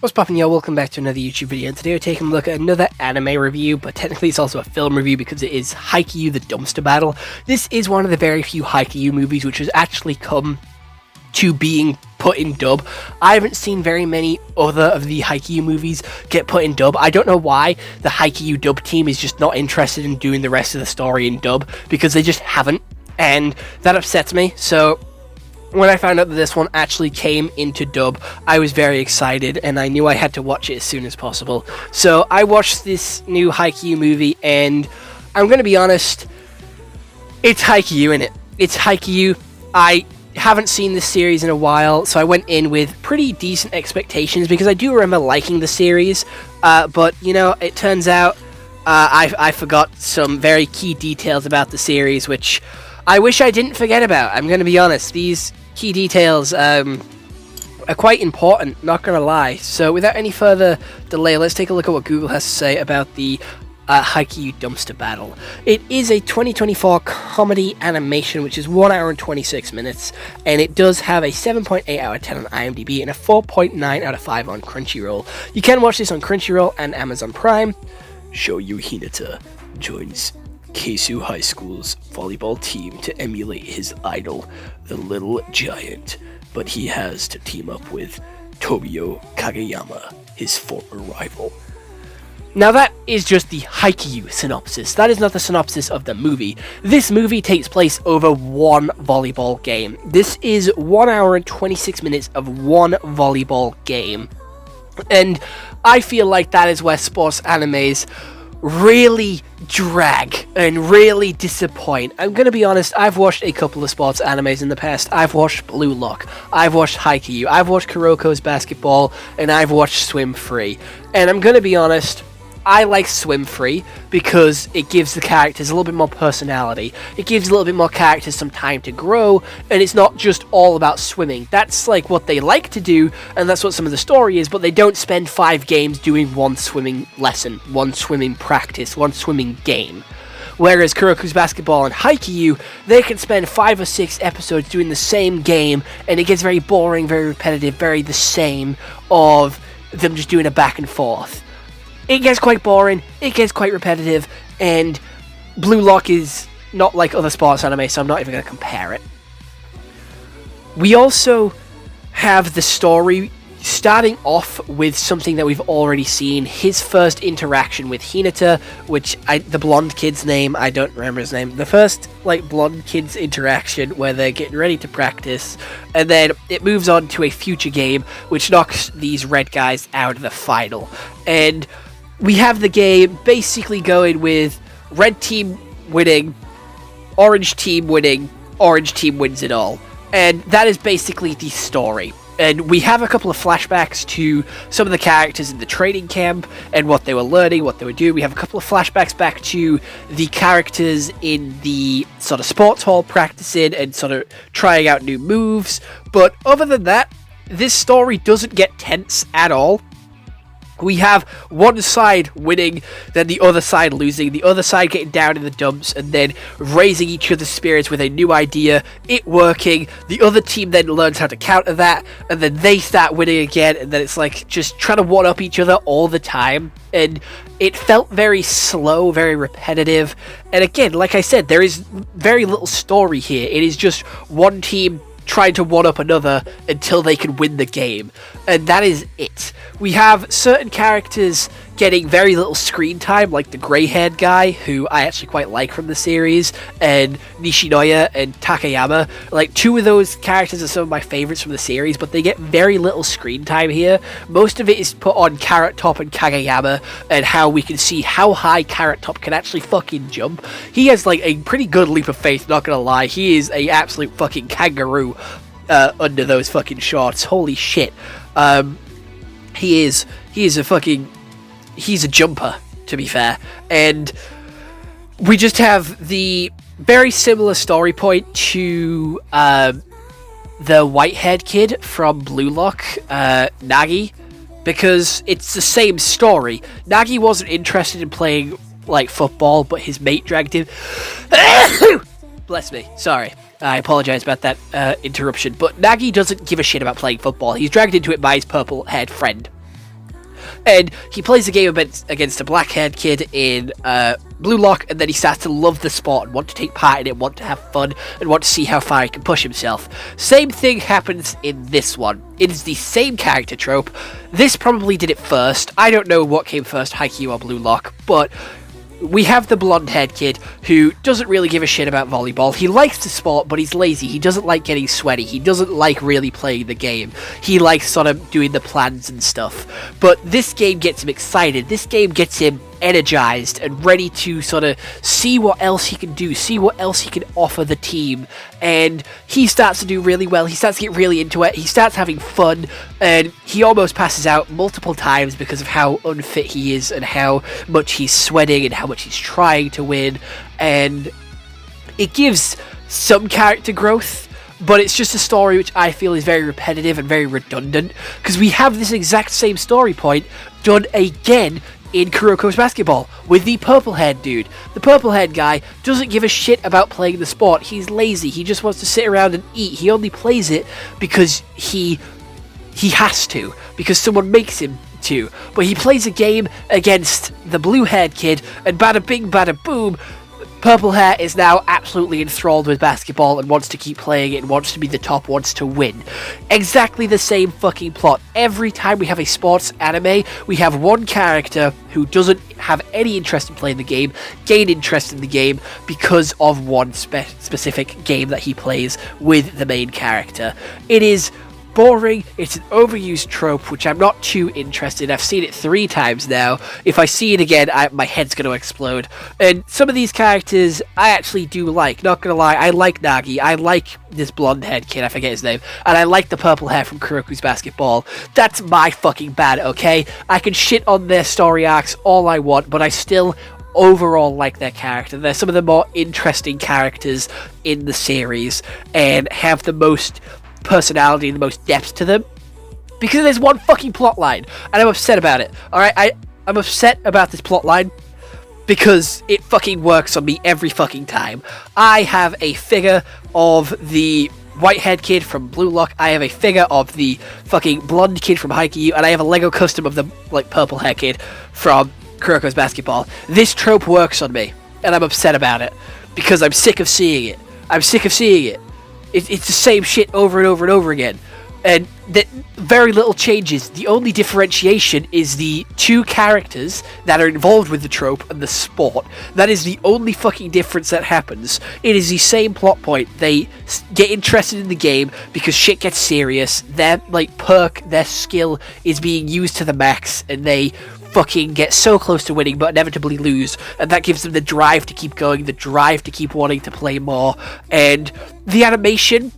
What's poppin', y'all? Welcome back to another YouTube video, and today we're taking a look at another anime review, but technically it's also a film review because it is Haikyu the Dumpster Battle. This is one of the very few Haikyu movies which has actually come to being put in dub. I haven't seen very many other of the Haikyu movies get put in dub. I don't know why the Haikyu dub team is just not interested in doing the rest of the story in dub, because they just haven't, and that upsets me. So when I found out that this one actually came into dub, I was very excited, and I knew I had to watch it as soon as possible. So I watched this new Haikyu movie, and I'm going to be honest, it's Haikyu, innit? It's Haikyu. I haven't seen this series in a while, so I went in with pretty decent expectations, because I do remember liking the series, but, you know, it turns out I forgot some very key details about the series, which I wish I didn't forget about. I'm going to be honest, these key details are quite important, not going to lie. So without any further delay, let's take a look at what Google has to say about the Haikyu Dumpster Battle. It is a 2024 comedy animation, which is 1 hour and 26 minutes, and it does have a 7.8 out of 10 on IMDb and a 4.9 out of 5 on Crunchyroll. You can watch this on Crunchyroll and Amazon Prime. Shoyu Hinata joins Keisu High School's volleyball team to emulate his idol, the Little Giant, but he has to team up with Tobio Kageyama, his former rival. Now that is just the Haikyu synopsis. That is not the synopsis of the movie. This movie takes place over one volleyball game. This is 1 hour and 26 minutes of one volleyball game. And I feel like that is where sports animes really drag and really disappoint. I'm gonna be honest, I've watched a couple of sports animes in the past. I've watched Blue Lock, I've watched Haikyu, I've watched Kuroko's Basketball, and I've watched Swim Free. And I'm gonna be honest, I like Swim Free because it gives the characters a little bit more personality. It gives a little bit more characters some time to grow, and it's not just all about swimming. That's like what they like to do, and that's what some of the story is, but they don't spend 5 games doing one swimming lesson, one swimming practice, one swimming game. Whereas Kuroko's Basketball and Haikyu, they can spend 5 or 6 episodes doing the same game, and it gets very boring, very repetitive, very the same of them just doing a back and forth. It gets quite boring, it gets quite repetitive, and Blue Lock is not like other sports anime, so I'm not even going to compare it. We also have the story starting off with something that we've already seen, his first interaction with Hinata, which, the blonde kid's name, I don't remember his name, the first, blonde kid's interaction where they're getting ready to practice, and then it moves on to a future game, which knocks these red guys out of the final. And we have the game basically going with red team winning, orange team winning, orange team wins it all. And that is basically the story. And we have a couple of flashbacks to some of the characters in the training camp and what they were learning, what they were doing. We have a couple of flashbacks back to the characters in the sort of sports hall practicing and sort of trying out new moves. But other than that, this story doesn't get tense at all. We have one side winning, then the other side losing, the other side getting down in the dumps, and then raising each other's spirits with a new idea, it working, the other team then learns how to counter that, and then they start winning again, and then it's like just trying to one-up each other all the time, and it felt very slow, very repetitive, and again, like I said, there is very little story here. It is just one team trying to one-up another until they can win the game, and that is it. We have certain characters getting very little screen time, like the grey-haired guy, who I actually quite like from the series, and Nishinoya and Takayama. Like, 2 of those characters are some of my favourites from the series, but they get very little screen time here. Most of it is put on Carrot Top and Kageyama, and how we can see how high Carrot Top can actually fucking jump. He has, like, a pretty good leap of faith, not gonna lie. He is a absolute fucking kangaroo under those fucking shorts. Holy shit. He's a jumper, to be fair, and we just have the very similar story point to the white-haired kid from Blue Lock, Nagi, because it's the same story. Nagi wasn't interested in playing, football, but his mate dragged him. Bless me, sorry. I apologize about that interruption, but Nagi doesn't give a shit about playing football. He's dragged into it by his purple-haired friend. And he plays a game against a black-haired kid in Blue Lock, and then he starts to love the sport and want to take part in it, want to have fun, and want to see how far he can push himself. Same thing happens in this one. It is the same character trope. This probably did it first. I don't know what came first, Haikyu or Blue Lock, but we have the blonde-haired kid who doesn't really give a shit about volleyball. He likes the sport, but he's lazy. He doesn't like getting sweaty. He doesn't like really playing the game. He likes sort of doing the plans and stuff. But this game gets him excited. This game gets him energized and ready to sort of see what else he can do, see what else he can offer the team. And he starts to do really well. He starts to get really into it. He starts having fun, and he almost passes out multiple times because of how unfit he is and how much he's sweating and how much he's trying to win. And it gives some character growth, but it's just a story which I feel is very repetitive and very redundant, because we have this exact same story point done again in Kuroko's Basketball with the purple-haired dude. The purple-haired guy doesn't give a shit about playing the sport. He's lazy. He just wants to sit around and eat. He only plays it because he has to, because someone makes him to. But he plays a game against the blue-haired kid, and bada bing, bada boom, purple hair is now absolutely enthralled with basketball and wants to keep playing it and wants to be the top, wants to win. Exactly the same fucking plot. Every time we have a sports anime, we have one character who doesn't have any interest in playing the game, gain interest in the game because of one specific game that he plays with the main character. It is boring. It's an overused trope, which I'm not too interested in. I've seen it 3 times now. If I see it again, my head's going to explode. And some of these characters I actually do like. Not going to lie, I like Nagi. I like this blonde-haired kid, I forget his name. And I like the purple hair from Kuroko's Basketball. That's my fucking bad, okay? I can shit on their story arcs all I want, but I still overall like their character. They're some of the more interesting characters in the series and have the most personality and the most depth to them, because there's one fucking plot line and I'm upset about it. Alright, I'm upset about this plot line because it fucking works on me every fucking time. I have a figure of the white-haired kid from Blue Lock, I have a figure of the fucking blonde kid from Haikyu, and I have a Lego custom of the purple hair kid from Kuroko's Basketball. This trope works on me and I'm upset about it because I'm sick of seeing it. It's the same shit over and over and over again. And that very little changes. The only differentiation is the 2 characters that are involved with the trope and the sport. That is the only fucking difference that happens. It is the same plot point. They get interested in the game because shit gets serious. Their perk, their skill is being used to the max, and they fucking get so close to winning but inevitably lose, and that gives them the drive to keep going, the drive to keep wanting to play more. And the animation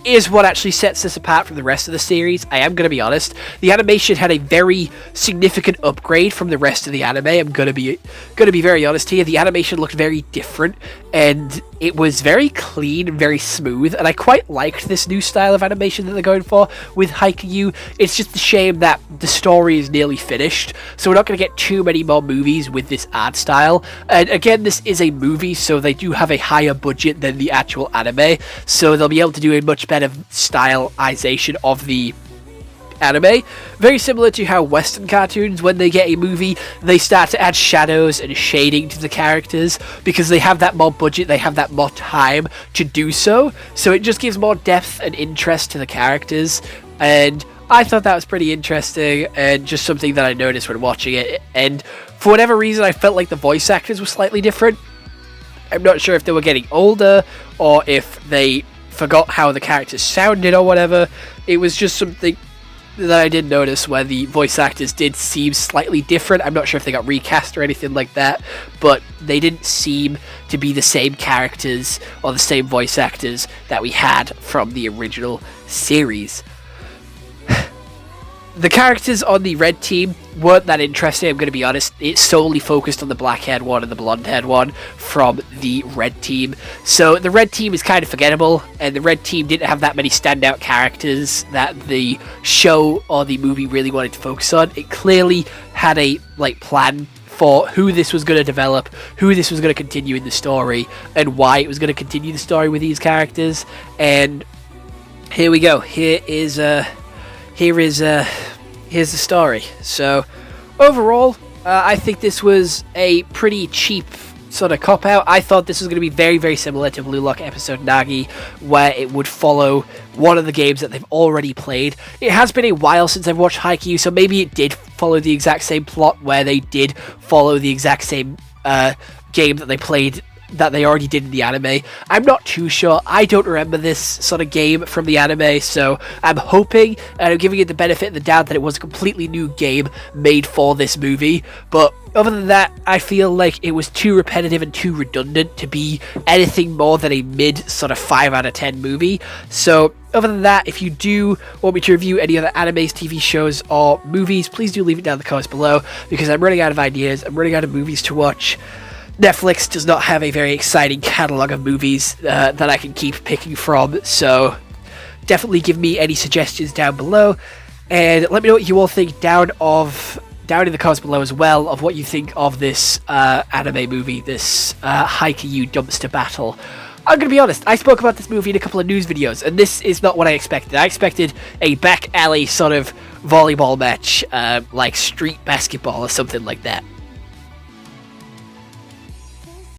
is what actually sets this apart from the rest of the series. I am going to be honest. The animation had a very significant upgrade from the rest of the anime. I'm going to be very honest here. The animation looked very different, and it was very clean and very smooth, and I quite liked this new style of animation that they're going for with Haikyu. It's just a shame that the story is nearly finished, so we're not going to get too many more movies with this art style. And again, this is a movie, so they do have a higher budget than the actual anime, so they'll be able to do a much better stylization of the anime. Very similar to how Western cartoons, when they get a movie, they start to add shadows and shading to the characters because they have that more budget, they have that more time to do so. So it just gives more depth and interest to the characters, and I thought that was pretty interesting and just something that I noticed when watching it. And for whatever reason, I felt like the voice actors were slightly different. I'm not sure if they were getting older or if they forgot how the characters sounded or whatever. It was just something that I did notice where the voice actors did seem slightly different. I'm not sure if they got recast or anything like that, but they didn't seem to be the same characters or the same voice actors that we had from the original series. The characters on the red team weren't that interesting, I'm going to be honest. It solely focused on the black-haired one and the blonde-haired one from the red team. So the red team is kind of forgettable, and the red team didn't have that many standout characters that the show or the movie really wanted to focus on. It clearly had a plan for who this was going to develop, who this was going to continue in the story, and why it was going to continue the story with these characters. And here we go. Here's the story. So Overall, I think this was a pretty cheap sort of cop-out. I thought this was going to be very, very similar to Blue Lock Episode Nagi, where it would follow one of the games that they've already played. It has been a while since I've watched Haikyu, so maybe it did follow the exact same plot, where they did follow the exact same game that they played, that they already did in the anime. I'm not too sure. I don't remember this sort of game from the anime, so I'm hoping, and I'm giving it the benefit of the doubt, that it was a completely new game made for this movie. But other than that, I feel like it was too repetitive and too redundant to be anything more than a mid sort of 5 out of 10 movie. So other than that, if you do want me to review any other animes, TV shows, or movies, please do leave it down in the comments below, because I'm running out of ideas. I'm running out of movies to watch. Netflix does not have a very exciting catalog of movies that I can keep picking from, so definitely give me any suggestions down below, and let me know what you all think down in the comments below as well, of what you think of this anime movie, this Haikyu dumpster battle. I'm going to be honest, I spoke about this movie in a couple of news videos, and this is not what I expected. I expected a back alley sort of volleyball match, like street basketball or something like that.